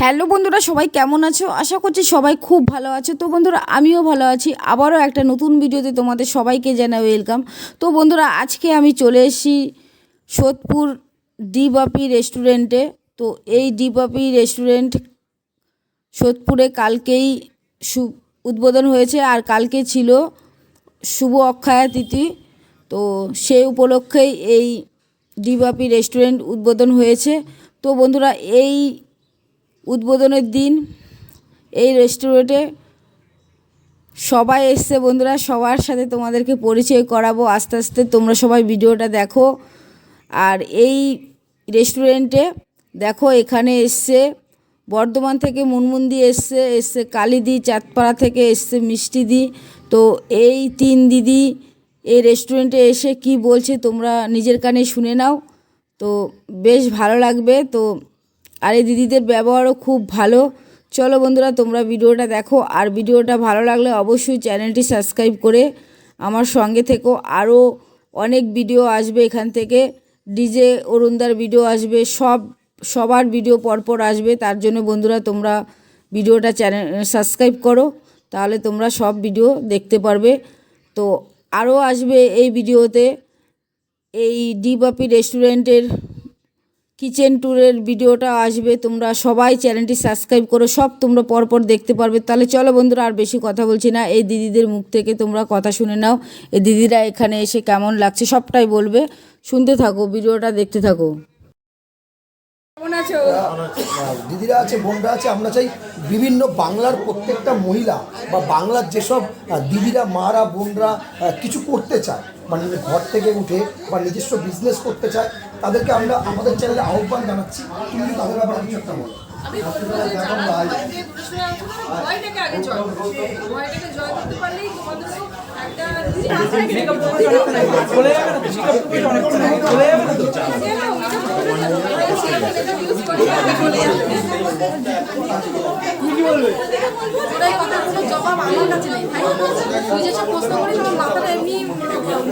Hello বন্ধুরা, সবাই কেমন আছো? আশা করছি সবাই খুব ভালো আছো। তো বন্ধুরা, আমিও ভালো আছি। আবারও একটা নতুন ভিডিওতে তোমাদের সবাইকে জানাই ওয়েলকাম। তো বন্ধুরা, আজকে আমি চলে এসেছি সোদপুর ডি বাপি রেস্টুরেন্টে। তো এই ডি বাপি রেস্টুরেন্ট সোদপুরে কালকেই উদ্বোধন হয়েছে, আর কালকে ছিল শুভ অক্ষয়া তিথি। তো সেই উপলক্ষেই এই ডি বাপি রেস্টুরেন্ট উদ্বোধন হয়েছে। তো বন্ধুরা, এই উদ্বোধনের দিন এই রেস্টুরেন্টে সবাই এসছে। বন্ধুরা, সবার সাথে তোমাদেরকে পরিচয় করাবো আস্তে আস্তে, তোমরা সবাই ভিডিওটা দেখো। আর এই রেস্টুরেন্টে দেখো, এখানে এসছে বর্ধমান থেকে মুনমুনদি এসছে কালিদি, চাঁদপাড়া থেকে এসছে মিষ্টিদি। তো এই তিন দিদি এই রেস্টুরেন্টে এসে কি বলছে তোমরা নিজের কানে শুনে নাও, তো বেশ ভালো লাগবে। তো আর এই দিদিদের ব্যবহারও খুব ভালো। চলো বন্ধুরা, তোমরা ভিডিওটা দেখো, আর ভিডিওটা ভালো লাগলে অবশ্যই চ্যানেলটি সাবস্ক্রাইব করে আমার সঙ্গে থেকো। আরও অনেক ভিডিও আসবে এখান থেকে, ডিজে অরুণদার ভিডিও আসবে, সবার ভিডিও পরপর আসবে। তার জন্য বন্ধুরা, তোমরা ভিডিওটা সাবস্ক্রাইব করো, তাহলে তোমরা সব ভিডিও দেখতে পারবে। তো আরও আসবে এই ভিডিওতে এই ডি বাপি রেস্টুরেন্টের কিচেন ট্যুরের ভিডিওটা আসবে। তোমরা সবাই চ্যানেলটি সাবস্ক্রাইব করো, সব তোমরা পরপর দেখতে পারবে। তাহলে চলো বন্ধুরা, আর বেশি কথা বলছি না, এই দিদিদের মুখ থেকে তোমরা কথা শুনে নাও। এই দিদিরা এখানে এসে কেমন লাগছে সবটাই বলবে, শুনতে থাকো, ভিডিওটা দেখতে থাকো। কেমন আছো? দিদিরা আছে, বোনরা আছে। আমরা চাই বিভিন্ন বাংলার প্রত্যেকটা মহিলা বা বাংলার যেসব দিদিরা, মারা, বোনরা কিছু করতে চায়, মানে ঘর থেকে উঠে বা নিজস্ব বিজনেস করতে চায়, তাদেরকে আমরা আমাদের চ্যানেলে আহ্বান জানাচ্ছি। তুমি তাদের ব্যাপারে কিছু একটা বলো। আমি বলবো যে যারা ভয়টাকে আগে জয় করো, ভয়টাকে জয় করতে পারলেই তোমাদেরও একটা জবাব আমার কাছে নেই। তুই যেসব প্রশ্ন করিস আমার মাথাটা এমনি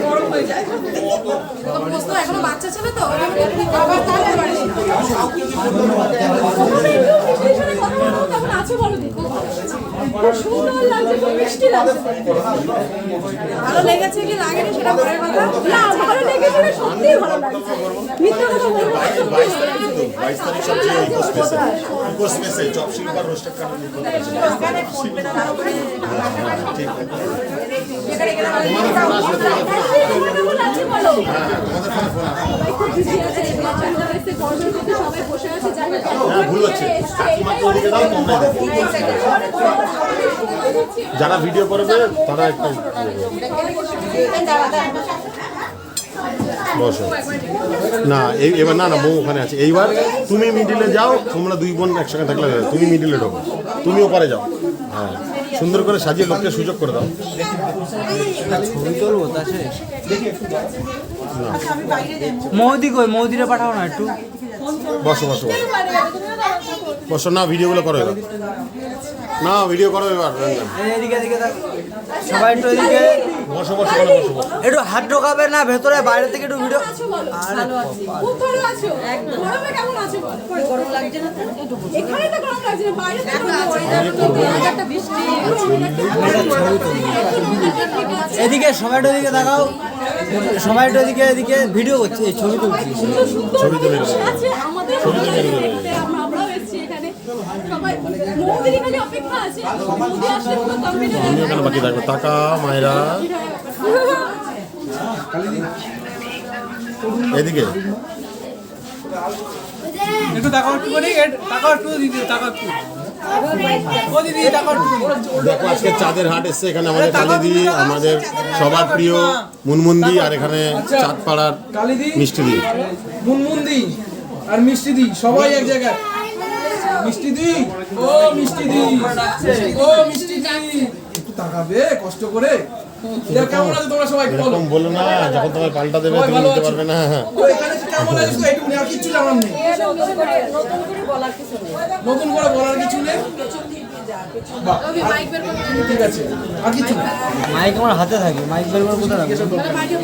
গরম হয়ে যায়। প্রশ্ন এখনো বাচ্চা ছিল তো, বাবা তাহলে পারিস না। ভালো লেগেছে কি লাগেনি সেটা পরের কথা। না, ভালো লেগেছে, সত্যিই ভালো লাগছে। মিথ্যা কথা বলবো না। 22 তারিখ সবচেয়ে ইকো স্পেসে জব শিল্পার রোস্টার কার্ড ওখানে ফোন পে না ওখানে ঠিক আছে। এখানে গেলে বলো সবাই বসে আছে, ভুল হচ্ছে। যারা ভিডিও করবে তারা একটু বসো না, এবার না না বউ ওখানে আছে। এইবার তুমি মিডিলে যাও, তোমরা দুই বোন একসঙ্গে থাকলে তুমি মিডিলে ঢোকো, তুমি ওপারে যাও। হ্যাঁ, সুন্দর করে সাজিয়ে লোককে সুযোগ করে দাও। ছবি তুলবো তা শেষ। মৌদি কই, মৌদিরে পাঠাও না একটু। বসো বসো বসো, না ভিডিওগুলো করো এবার, না ভিডিও করো এবার। এদিকে এদিকে সবাই একটু এদিকে বসো বসো বসো বসো। একটু হাত ঢোকাবে না ভেতরে, বাইরে থেকে একটু ভিডিও। ভালো আছি, খুব ভালো আছো। একদম গরমে কেমন আছো? গরম লাগছে না তো? এখানে তো গরম লাগছে না, বাইরে তো একটা বৃষ্টি। এদিকে সবাই একটু এদিকে তাকাও, সবাই একটু এদিকে এদিকে ভিডিও করছি, এই ছবি তুলছি। ছবি তুলে আছে আমাদের দেখতে, আমরাও এসেছি এখানে। সবাই মোদির এখানে অপেক্ষা আছে, মোদি আসলে পুরো কম্পিউটার আমি এখানে বাকি থাকবো। টাকা মায়েরা এদিকে একটু তাকাও, একটু করি, তাকাও একটু, দিদি তাকাও একটু, ও দিদি তাকাও একটু। দেখো, আজকে চাঁদের হাট এসছে এখানে আমাদের কালিদি, আমাদের সবার প্রিয় মুনমুনদি, আর এখানে চাঁদপাড়ার মিষ্টিদি। মুনমুনদি আর মিষ্টিদি সবাই এক জায়গায়। মিষ্টিদি, ও মিষ্টিদি, ও মিষ্টিদি, একটু তাকাবে কষ্ট করে। দেখ কেমন আছে তোমরা সবাই বলো এরকম বলো না, যখন তোমায় পাল্টা দেবে সবাই তুমি ভালো নিতে আছো? পারবে না। তো এখানে এসে কেমন আছিস তো এইটুকুনি, আর কিচ্ছু জানার নেই। নতুন করে বলার কিছু নেই। বাহ, ঠিক আছে, আর কিছু নেই। মাইক আমার হাতে থাকে, মাইক বের করে কোথায় রাখবো?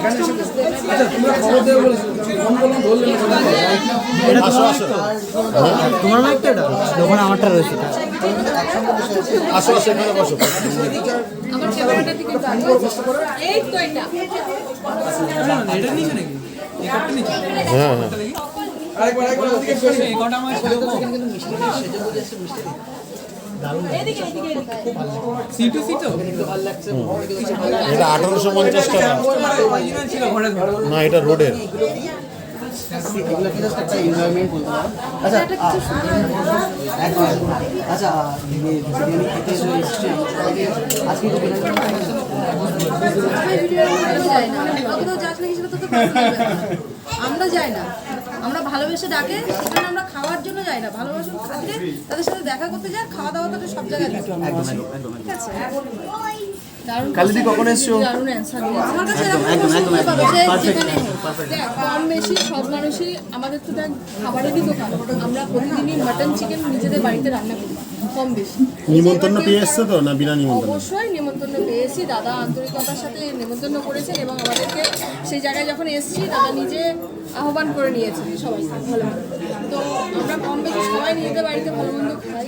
আচ্ছা তোমরা খবর দেবে বলেছো, ফোন করলাম ধরলে না। এটা আসো তোমার আসো তোমার মাইকটা এটা? যখন আমারটা রয়েছে এটা। আসো আসো, এখানে বসো। হ্যাঁ হ্যাঁ, আরেকবার ওদিকে সরে। এটা 1850 টাকা। না, এটা রোডের। আমরা যাই না, আমরা ভালোবেসে ডাকে, সেখানে আমরা খাওয়ার জন্য যাই না, ভালোবাসার খাতিরে তাদের সাথে দেখা করতে যাই, খাওয়া দাওয়া তাদের সব জায়গায় দিতে হবে। ঠিক আছে? কালিদি কখন এসছো? দারুণ answer দিয়েছে। আমার কাছে এরকম প্রশ্ন পাবে যে যেখানে দেখ, কম বেশি সব মানুষই আমাদের তো দেখ খাবারেরই দোকান, আমরা প্রতিদিনই মাটন চিকেন নিজেদের বাড়িতে রান্না করি কম বেশি। নিমন্ত্রণ পেয়ে এসছো তো, না বিনা নিমন্ত্রণ? অবশ্যই নিমন্ত্রণ পেয়েছি, দাদা আন্তরিকতার সাথে নিমন্ত্রণ করেছেন এবং আমাদেরকে সেই জায়গায় যখন এসেছি দাদা নিজে আহ্বান করে নিয়েছেন সবাইকে ভালো মন্দ। তো আমরা কম বেশি সবাই নিজেদের বাড়িতে ভালো মন্দ খাই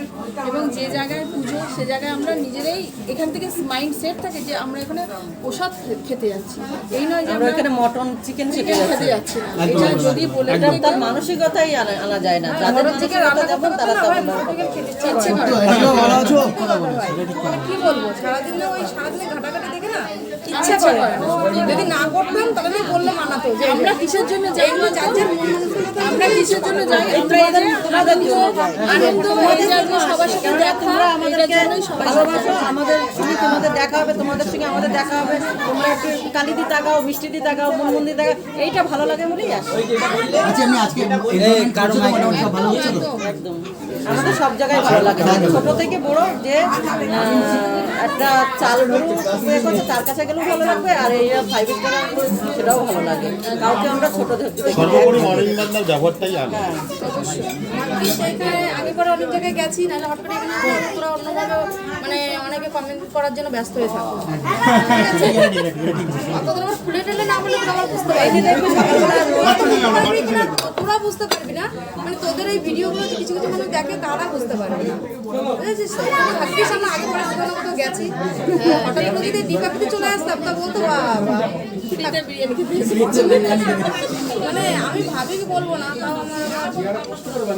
এবং যে জায়গায় পুজো সে জায়গায় আমরা নিজেরাই এখান থেকে মাইন্ড সেট থাকে যে আমরা এখানে প্রসাদ খেতে যাচ্ছি, এই নয় যে আমরা এখানে মটন চিকেন চিকেন খেতে যাচ্ছি না। এটা যদি বলে দিই তার মানসিকতাই আনা যায় না, যাদের চিকেন রান্না করতে পারতো না, ভাই চিকেন খেতে ইচ্ছে করে। মানে কি বলবো, সারাদিনে ওই সারাদিনে ঘাটাঘাটি দেখে না ইচ্ছে করে। যদি না করতাম তাহলে বললে মানাতো যে আমরা কিসের জন্য যাই, আমরা কিসের জন্য যাই, আমরা এদের আনন্দ হয়ে যায় যে সবার সাথে দেখা, আমাদের জন্যই সবাই ভালোবাসো, আমাদের সঙ্গে তোমাদের দেখা হবে, তোমাদের সঙ্গে আমাদের দেখা হবে, তোমরা একটু কালিদি তাকাও, মিষ্টিদি তাকাও, মনমন্দি তাকাও, এইটা ভালো লাগে বলেই আসো। একদম আমাদের সব জায়গায় ভালো লাগে, ছোট থেকে বড় যে একটা চাল গরু ইয়ে করছে তার কাছে গেলেও ভালো লাগবে, আর এই 5 স্টার সেটাও ভালো লাগে, কাউকে আমরা ছোট ধরতে দেখি না। সর্বোপরি অরবিন্দ বাদলার ব্যবহারটাই আগে। সেখানে আগে পরে অনেক জায়গায় গেছি, নাহলে হঠাৎ করে এখানে তোরা অন্যভাবে মানে অনেকে কমেন্ট করার জন্য ব্যস্ত হয়ে থাকো। তোদের আবার খুলে টেলে না বলে তোরা আবার বুঝতে পারবি না, তোরা বুঝতে পারবি না, মানে তোদের এই ভিডিওগুলো কিছু কিছু মানুষ দেখে তারা বুঝতে পারবে না, বুঝেছিস? ভাগ্যিস আমরা আগে পরে কোথাও না কোথাও গেছি, হঠাৎ করে যদি দীপাবলিতে চলে আসতাম তা বলতো বাবা ফ্রিতে বিরিয়ানি খেতে এসেছি। মানে আমি ভাবি কি বলবো না, তাও আমার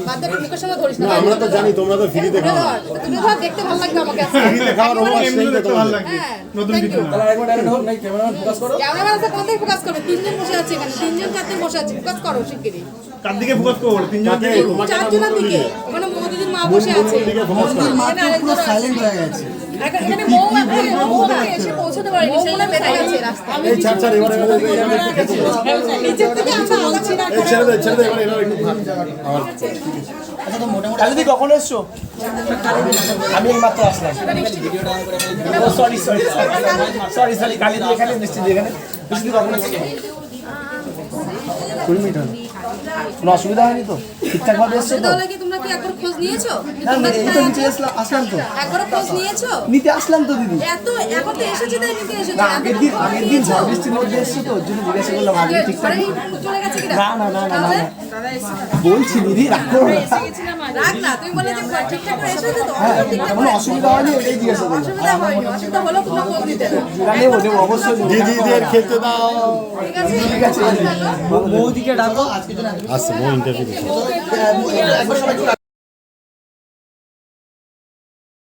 বাচ্চাটা মুখের সঙ্গে ধরিস না। আমরা তো জানি তোমরা তো ফ্রিতে খাও। তুলে ধর, দেখতে ভালো লাগবে আমাকে আজকে। ফ্রিতে খাওয়ার অভ্যাস নেই তো তোমাদের। হ্যাঁ, thank you। তাহলে আরেকবার ডাইরেক্ট হোক, নাই ক্যামেরাম্যান ফোকাস করো। ক্যামেরাম্যান আছে, কোথায় ফোকাস করবে? তিনজন বসে আছে এখানে, তিনজন চারজন বসে আছে, ফোকাস করো শিগগিরই। কার দিকে ফোকাস করবো? তিনজন দিকে, তোমাকে না চারজনের দিকে, ওখানে মোদিদির মা বসে আছে। দিকে ফোকাস করো। এখানে আরেকজন সাইলেন্ট হয়ে গেছে। এখানে বউ এসে পৌঁছতে পারেনি, সেই জন্য বেঁধে গেছে রাস্তায়। এই ছাড় ছাড়, এবারে এবারে নিচের থেকে আমরা আলাচ্ছি না। এই ছেড়ে দে এবারে এবারে একটু ভাগ। আবার কালিদি কখন এসছো? আমি এই মাত্র আসলাম। সরি সরি সরি সরি, কালিদি এখানে, মিষ্টি এখানে। মিষ্টি কখন এসছো? 20 মিনিট হলো। কোনো অসুবিধা হয়নি তো? ঠিকঠাক ভাবে এসছো তো? তাহলে কি তোমরা কি একবার খোঁজ নিয়েছো? না না, এই তো নিচে আসলাম তো। একবার খোঁজ নিয়েছো? নিতে আসলাম তো দিদি। এত এখন তো এসেছি তাই নিতে এসেছি। না, আগের দিন ঝড় বৃষ্টির মধ্যে এসছো তো, ওর জন্য জিজ্ঞাসা করলাম আগে ঠিকঠাক। চলে গেছে কিনা? না না না না না, বলছি দিদি রাখো না। রাখ না, তুমি বলে যে ঠিকঠাক করে এসেছো তো? হ্যাঁ, কোনো অসুবিধা হয়নি এটাই জিজ্ঞাসা করলাম। অসুবিধা হয়নি, অসুবিধা হলো তোমরা খোঁজ নিতে না। নেবো নেবো অবশ্যই নেবো। দিদিদের খেতে দাও। ঠিক আছে, বৌদিকে ডাকো। আসছে, ও ইন্টারভিউ দিচ্ছে। ওকে